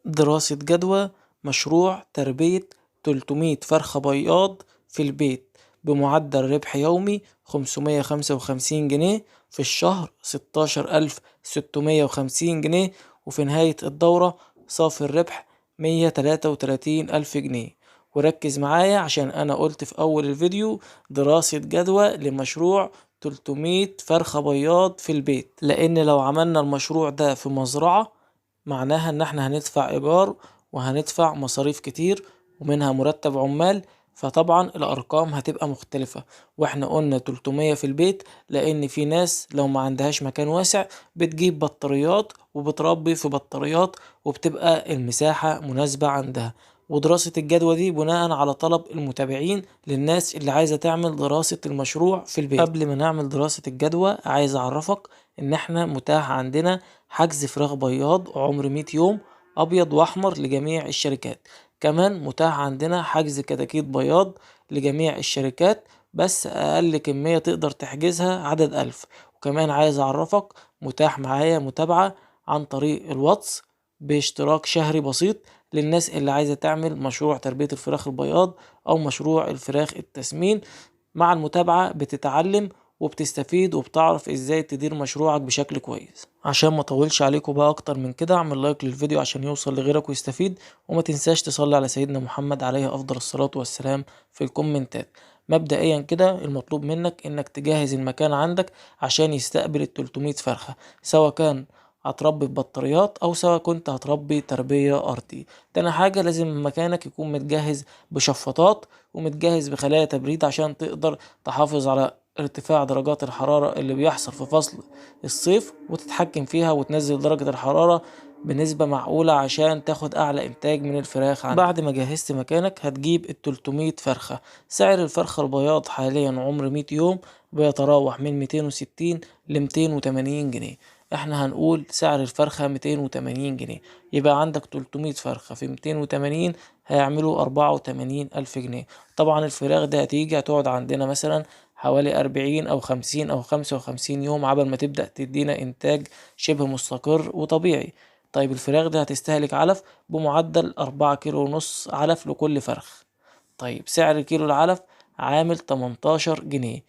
دراسة جدوى مشروع تربية 300 فرخة بياض في البيت بمعدل ربح يومي 555 جنيه، في الشهر 16,650 جنيه، وفي نهاية الدورة صافي الربح 133,000 جنيه. وركز معايا عشان أنا قلت في أول الفيديو دراسة جدوى لمشروع 300 فرخة بياض في البيت، لأن لو عملنا المشروع ده في مزرعة معناها ان احنا هندفع ايجار وهندفع مصاريف كتير ومنها مرتب عمال، فطبعا الارقام هتبقى مختلفة. واحنا قلنا 300 في البيت لان في ناس لو ما عندهاش مكان واسع بتجيب بطاريات وبتربي في بطاريات وبتبقى المساحة مناسبة عندها. ودراسة الجدوى دي بناء على طلب المتابعين للناس اللي عايزة تعمل دراسة المشروع في البيت. قبل ما نعمل دراسة الجدوى عايز اعرفك ان احنا متاح عندنا حجز فراخ بياض عمر 100 يوم ابيض واحمر لجميع الشركات. كمان متاح عندنا حجز كتاكيت بياض لجميع الشركات، بس اقل كمية تقدر تحجزها عدد 1000. وكمان عايز اعرفك متاح معايا متابعة عن طريق الواتس باشتراك شهري بسيط للناس اللي عايزة تعمل مشروع تربية الفراخ البياض او مشروع الفراخ التسمين. مع المتابعة بتتعلم وبتستفيد وبتعرف ازاي تدير مشروعك بشكل كويس. عشان ما اطولش عليكم بقى اكتر من كده، اعمل لايك للفيديو عشان يوصل لغيرك ويستفيد، وما تنساش تصلي على سيدنا محمد عليه افضل الصلاة والسلام في الكومنتات. مبدئيا كده المطلوب منك انك تجهز المكان عندك عشان يستقبل ال 300 فرخة، سواء كان هتربي ببطاريات او سواء كنت هتربي تربية ارضي. تاني حاجة لازم مكانك يكون متجهز بشفاطات ومتجهز بخلايا تبريد عشان تقدر تحافظ على ارتفاع درجات الحرارة اللي بيحصل في فصل الصيف وتتحكم فيها وتنزل درجة الحرارة بنسبة معقولة عشان تاخد أعلى إنتاج من الفراخ عندك. بعد ما جهزت مكانك هتجيب ال 300 فرخة. سعر الفرخة البياض حاليا عمر 100 يوم بيتراوح من 260 ل 280 جنيه. احنا هنقول سعر الفرخة 280 جنيه، يبقى عندك 300 فرخة في 280 هيعملوا 84,000 جنيه. طبعا الفراخ دي هتيجي هتقعد عندنا مثلا حوالي 40 أو 50 أو 55 يوم عبل ما تبدأ تدينا إنتاج شبه مستقر وطبيعي. طيب الفراخ دي هتستهلك علف بمعدل 4 كيلو ونص علف لكل فرخ. طيب سعر كيلو العلف عامل 18 جنيه،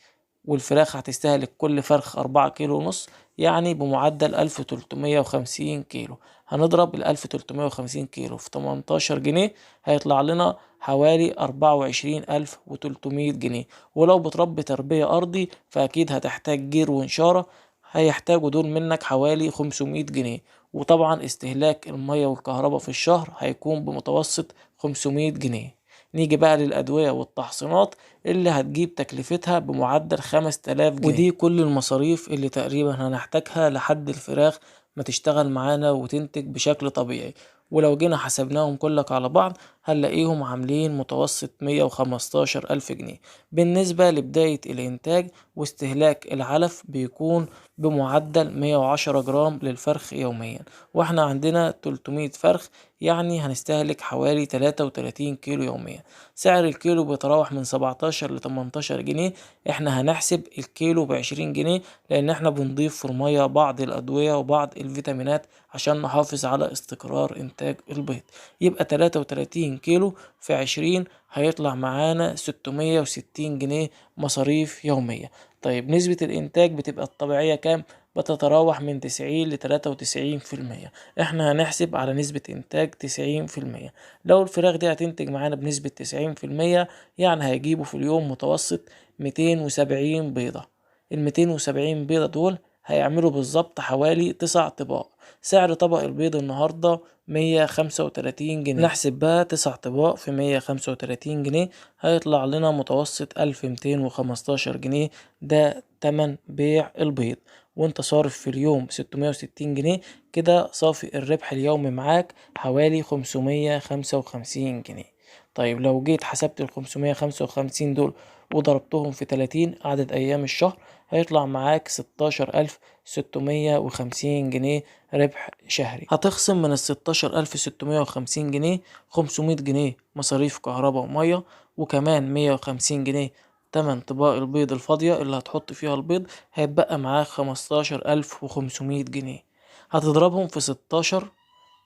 والفراخ هتستهلك كل فرخ 4 كيلو ونص، يعني بمعدل 1350 كيلو. هنضرب 1350 كيلو في 18 جنيه هيطلع لنا حوالي 24,300 جنيه. ولو بتربي تربية أرضي فأكيد هتحتاج جير ونشارة، هيحتاجوا دول منك حوالي 500 جنيه. وطبعا استهلاك المية والكهرباء في الشهر هيكون بمتوسط 500 جنيه. نيجي بقى للأدوية والتحصينات اللي هتجيب تكلفتها بمعدل 5000 جنيه، ودي كل المصاريف اللي تقريبا هنحتاجها لحد الفراخ ما تشتغل معانا وتنتج بشكل طبيعي. ولو جينا حسبناهم كلك على بعض هنلاقيهم عاملين متوسط 115,000 جنيه. بالنسبة لبداية الإنتاج واستهلاك العلف بيكون بمعدل 110 جرام للفرخ يوميا، واحنا عندنا 300 فرخ يعني هنستهلك حوالي 33 كيلو يوميا. سعر الكيلو بيتراوح من 17 ل 18 جنيه. احنا هنحسب الكيلو ب20 جنيه لان احنا بنضيف في المية بعض الادوية وبعض الفيتامينات عشان نحافظ على استقرار انتاج البيض. يبقى 33 كيلو في 20 هيطلع معانا 660 جنيه مصاريف يومية. طيب نسبة الانتاج بتبقى الطبيعية كام؟ بتتراوح من 90 ل 93%. احنا هنحسب على نسبة انتاج 90%. لو الفراخ دي هتنتج معانا بنسبة 90% يعني هيجيبوا في اليوم متوسط 270 بيضة. ال 270 بيضة دول هيعملوا بالظبط حوالي 9 طباق. سعر طبق البيض النهاردة 135 جنيه. نحسب بقى 9 طباق في 135 جنيه هيطلع لنا متوسط 1215 جنيه. ده تمن بيع البيض، وانت صارف في اليوم 660 جنيه. كده صافي الربح اليومي معاك حوالي 555 جنيه. طيب لو جيت حسبت ال 555 دول وضربتهم في 30 عدد أيام الشهر هيطلع معاك 16,650 جنيه ربح شهري. هتخصم من 16,650 جنيه 500 جنيه مصاريف كهرباء ومية، وكمان 150 جنيه تمن طباق البيض الفاضية اللي هتحط فيها البيض، هيبقى معاك 15,500 جنيه. هتضربهم في 16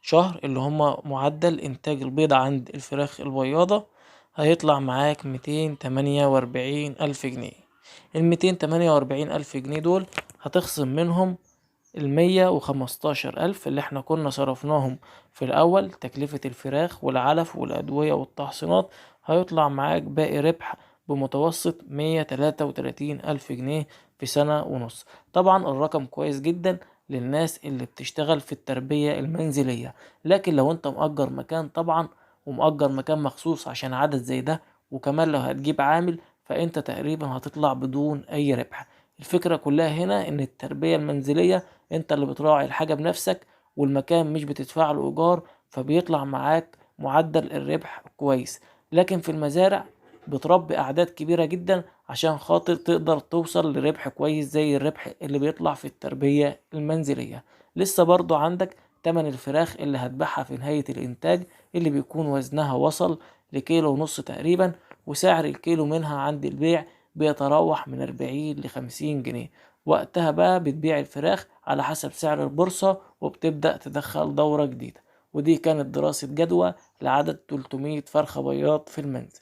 شهر اللي هما معدل انتاج البيض عند الفراخ البياضة، هيطلع معاك 248,000 جنيه. 248,000 جنيه دول هتخصم منهم 115,000 اللي احنا كنا صرفناهم في الأول تكلفة الفراخ والعلف والأدوية والتحصينات، هيطلع معاك باقي ربح بمتوسط 133,000 جنيه في سنة ونص. طبعا الرقم كويس جدا للناس اللي بتشتغل في التربية المنزلية، لكن لو انت مأجر مكان طبعا، ومأجر مكان مخصوص عشان عدد زي ده، وكمان لو هتجيب عامل، فانت تقريبا هتطلع بدون اي ربح. الفكرة كلها هنا ان التربية المنزلية انت اللي بتراعي الحاجة بنفسك، والمكان مش بتدفع له ايجار، فبيطلع معاك معدل الربح كويس. لكن في المزارع بتربي اعداد كبيرة جدا عشان خاطر تقدر توصل لربح كويس زي الربح اللي بيطلع في التربية المنزلية. لسه برضو عندك تمن الفراخ اللي هتبيعها في نهاية الانتاج، اللي بيكون وزنها وصل لكيلو ونص تقريبا، وسعر الكيلو منها عند البيع بيتراوح من 40 ل50 جنيه. وقتها بقى بتبيع الفراخ على حسب سعر البورصة، وبتبدأ تدخل دورة جديدة. ودي كانت دراسة جدوى لعدد 300 فرخة بياض في المنزل.